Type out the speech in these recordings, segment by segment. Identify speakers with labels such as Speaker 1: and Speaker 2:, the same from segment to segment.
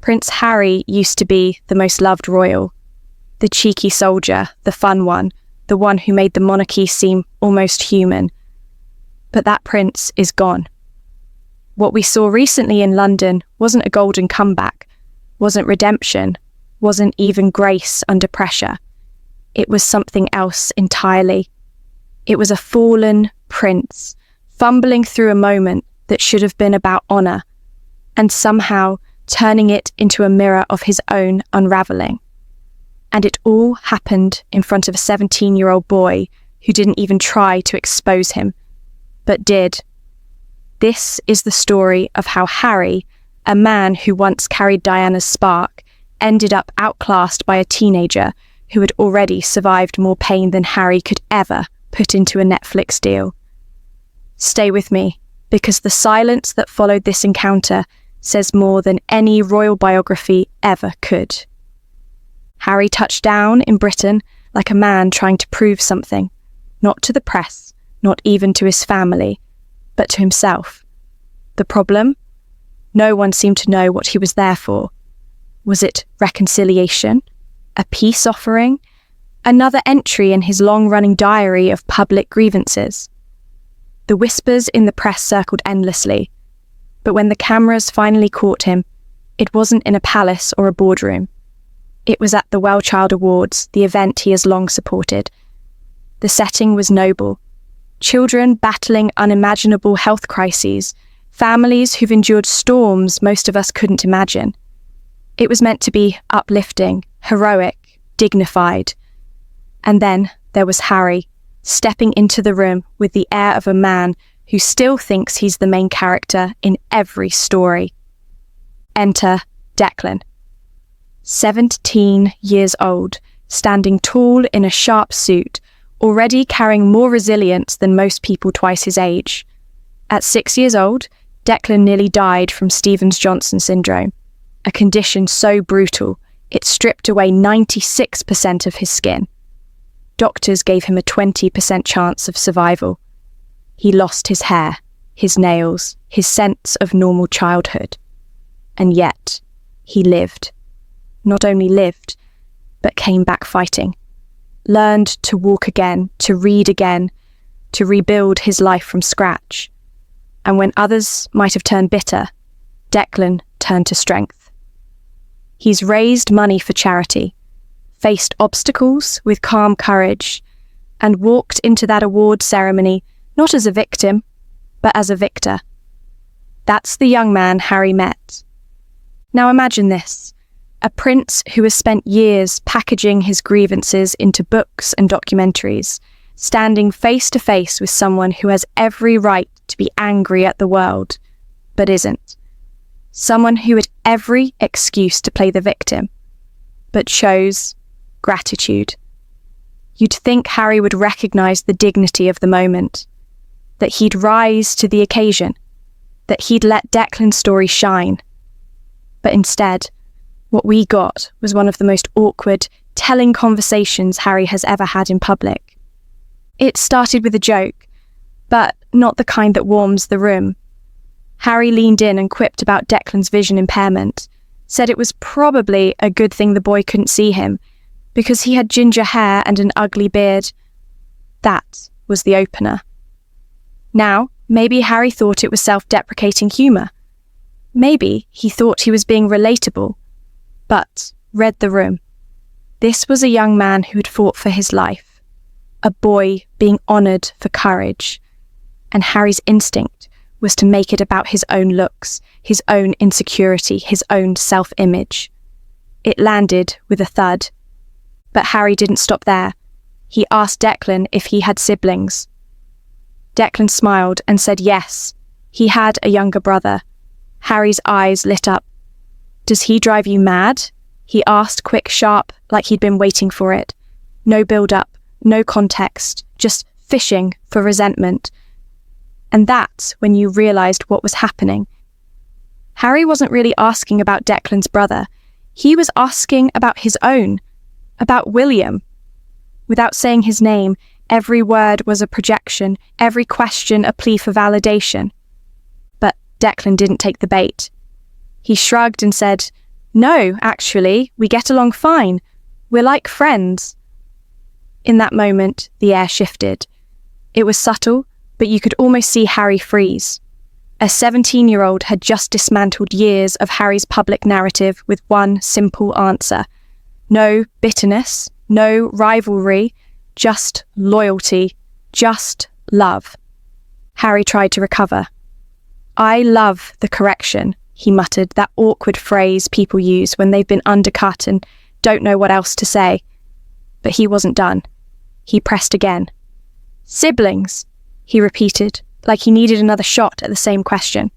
Speaker 1: Prince Harry used to be the most loved royal, the cheeky soldier, the fun one, the one who made the monarchy seem almost human. But that prince is gone. What we saw recently in London wasn't a golden comeback, wasn't redemption, wasn't even grace under pressure. It was something else entirely. It was a fallen prince, fumbling through a moment that should have been about honour, and somehow turning it into a mirror of his own unraveling. And it all happened in front of a 17-year-old boy who didn't even try to expose him, but did. This is the story of how Harry, a man who once carried Diana's spark, ended up outclassed by a teenager who had already survived more pain than Harry could ever put into a Netflix deal. Stay with me, because the silence that followed this encounter says more than any royal biography ever could. Harry touched down in Britain like a man trying to prove something, not to the press, not even to his family, but to himself. The problem? No one seemed to know what he was there for. Was it reconciliation? A peace offering? Another entry in his long-running diary of public grievances? The whispers in the press circled endlessly, but when the cameras finally caught him, it wasn't in a palace or a boardroom. It was at the WellChild Awards, the event he has long supported. The setting was noble. Children battling unimaginable health crises, families who've endured storms most of us couldn't imagine. It was meant to be uplifting, heroic, dignified. And then there was Harry, stepping into the room with the air of a man who still thinks he's the main character in every story. Enter Declan. 17 years old, standing tall in a sharp suit, already carrying more resilience than most people twice his age. At 6 years old, Declan nearly died from Stevens-Johnson syndrome, a condition so brutal it stripped away 96% of his skin. Doctors gave him a 20% chance of survival. He lost his hair, his nails, his sense of normal childhood. And yet, he lived. Not only lived, but came back fighting. Learned to walk again, to read again, to rebuild his life from scratch. And when others might have turned bitter, Declan turned to strength. He's raised money for charity, faced obstacles with calm courage, and walked into that award ceremony not as a victim, but as a victor. That's the young man Harry met. Now imagine this. A prince who has spent years packaging his grievances into books and documentaries, standing face to face with someone who has every right to be angry at the world, but isn't. Someone who had every excuse to play the victim, but chose gratitude. You'd think Harry would recognise the dignity of the moment, that he'd rise to the occasion, that he'd let Declan's story shine. But instead, what we got was one of the most awkward, telling conversations Harry has ever had in public. It started with a joke, but not the kind that warms the room. Harry leaned in and quipped about Declan's vision impairment, said it was probably a good thing the boy couldn't see him, because he had ginger hair and an ugly beard. That was the opener. Now, maybe Harry thought it was self-deprecating humour. Maybe he thought he was being relatable, but read the room. This was a young man who had fought for his life, a boy being honoured for courage, and Harry's instinct was to make it about his own looks, his own insecurity, his own self-image. It landed with a thud. But Harry didn't stop there. He asked Declan if he had siblings. Declan smiled and said yes, he had a younger brother. Harry's eyes lit up. "Does he drive you mad?" he asked, quick, sharp, like he'd been waiting for it. No build-up, no context, just fishing for resentment. And that's when you realised what was happening. Harry wasn't really asking about Declan's brother. He was asking about his own, about William. Without saying his name, every word was a projection, every question a plea for validation. But Declan didn't take the bait. He shrugged and said, "No, actually, we get along fine. We're like friends." In that moment, the air shifted. It was subtle, but you could almost see Harry freeze. A 17-year-old had just dismantled years of Harry's public narrative with one simple answer. No bitterness, no rivalry, just loyalty, just love. Harry tried to recover. "I love the correction," he muttered, that awkward phrase people use when they've been undercut and don't know what else to say. But he wasn't done. He pressed again. "Siblings," he repeated, like he needed another shot at the same question.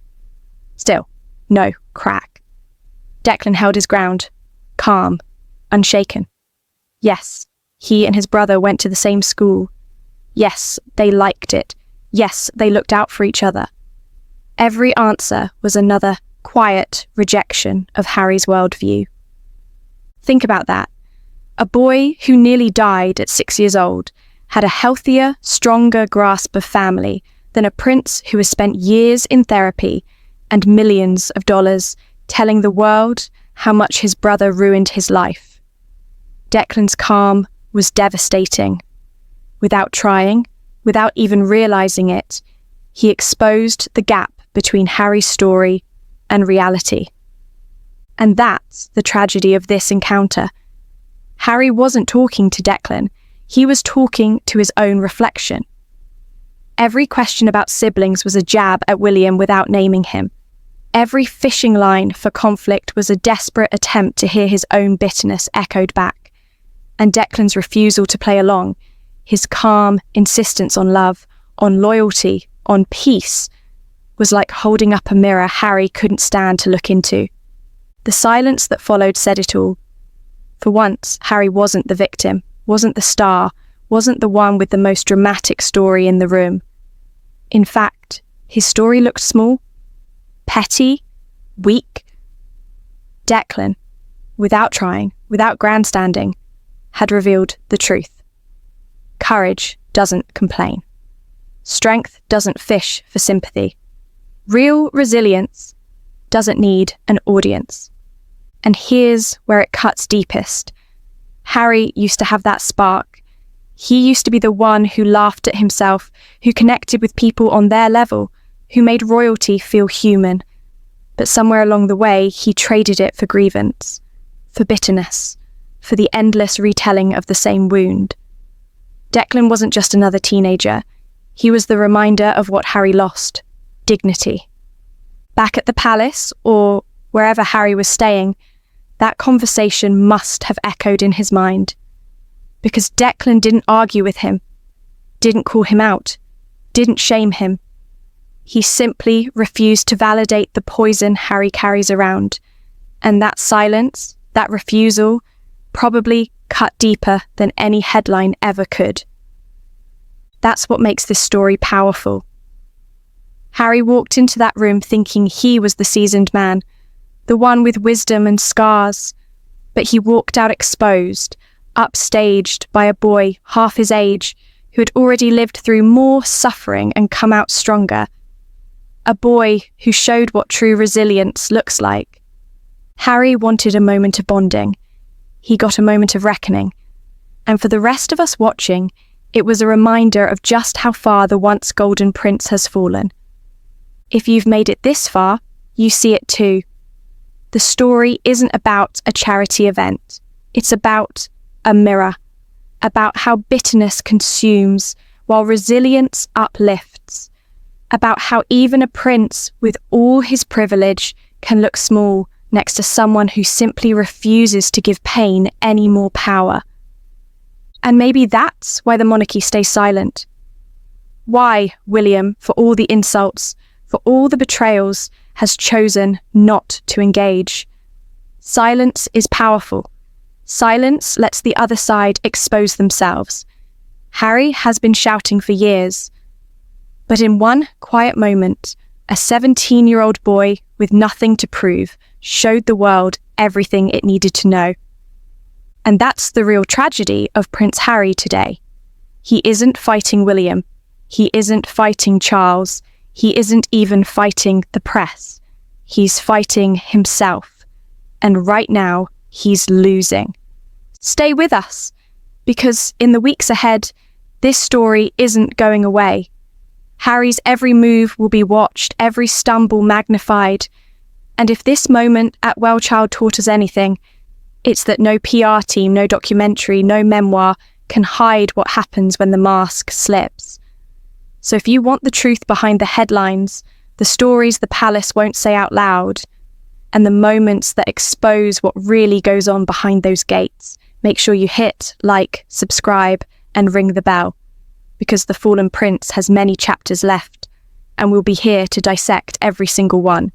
Speaker 1: Still, no crack. Declan held his ground, calm, unshaken. Yes, he and his brother went to the same school. Yes, they liked it. Yes, they looked out for each other. Every answer was another quiet rejection of Harry's worldview. Think about that. A boy who nearly died at 6 years old had a healthier, stronger grasp of family than a prince who has spent years in therapy and millions of dollars telling the world how much his brother ruined his life. Declan's calm was devastating. Without trying, without even realizing it, he exposed the gap between Harry's story and reality. And that's the tragedy of this encounter. Harry wasn't talking to Declan, he was talking to his own reflection. Every question about siblings was a jab at William without naming him. Every fishing line for conflict was a desperate attempt to hear his own bitterness echoed back. And Declan's refusal to play along, his calm insistence on love, on loyalty, on peace, was like holding up a mirror Harry couldn't stand to look into. The silence that followed said it all. For once, Harry wasn't the victim, wasn't the star, wasn't the one with the most dramatic story in the room. In fact, his story looked small, petty, weak. Declan, without trying, without grandstanding, had revealed the truth. Courage doesn't complain. Strength doesn't fish for sympathy. Real resilience doesn't need an audience. And here's where it cuts deepest. Harry used to have that spark. He used to be the one who laughed at himself, who connected with people on their level, who made royalty feel human. But somewhere along the way, he traded it for grievance, for bitterness, for the endless retelling of the same wound. Declan wasn't just another teenager. He was the reminder of what Harry lost: dignity. Back at the palace, or wherever Harry was staying, that conversation must have echoed in his mind. Because Declan didn't argue with him, didn't call him out, didn't shame him. He simply refused to validate the poison Harry carries around. And that silence, that refusal, probably cut deeper than any headline ever could. That's what makes this story powerful. Harry walked into that room thinking he was the seasoned man, the one with wisdom and scars, but he walked out exposed, upstaged by a boy half his age who had already lived through more suffering and come out stronger. A boy who showed what true resilience looks like. Harry wanted a moment of bonding. He got a moment of reckoning. And for the rest of us watching, it was a reminder of just how far the once golden prince has fallen. If you've made it this far, you see it too. The story isn't about a charity event. It's about a mirror, about how bitterness consumes while resilience uplifts, about how even a prince with all his privilege can look small next to someone who simply refuses to give pain any more power. And maybe that's why the monarchy stays silent. Why William, for all the insults, for all the betrayals, has chosen not to engage. Silence is powerful. Silence lets the other side expose themselves. Harry has been shouting for years. But in one quiet moment, a 17-year-old boy with nothing to prove showed the world everything it needed to know. And that's the real tragedy of Prince Harry today. He isn't fighting William. He isn't fighting Charles. He isn't even fighting the press. He's fighting himself. And right now, he's losing. Stay with us, because in the weeks ahead, this story isn't going away. Harry's every move will be watched, every stumble magnified. And if this moment at WellChild taught us anything, it's that no PR team, no documentary, no memoir can hide what happens when the mask slips. So if you want the truth behind the headlines, the stories the palace won't say out loud, and the moments that expose what really goes on behind those gates, make sure you hit like, subscribe, and ring the bell, because The Fallen Prince has many chapters left, and we'll be here to dissect every single one.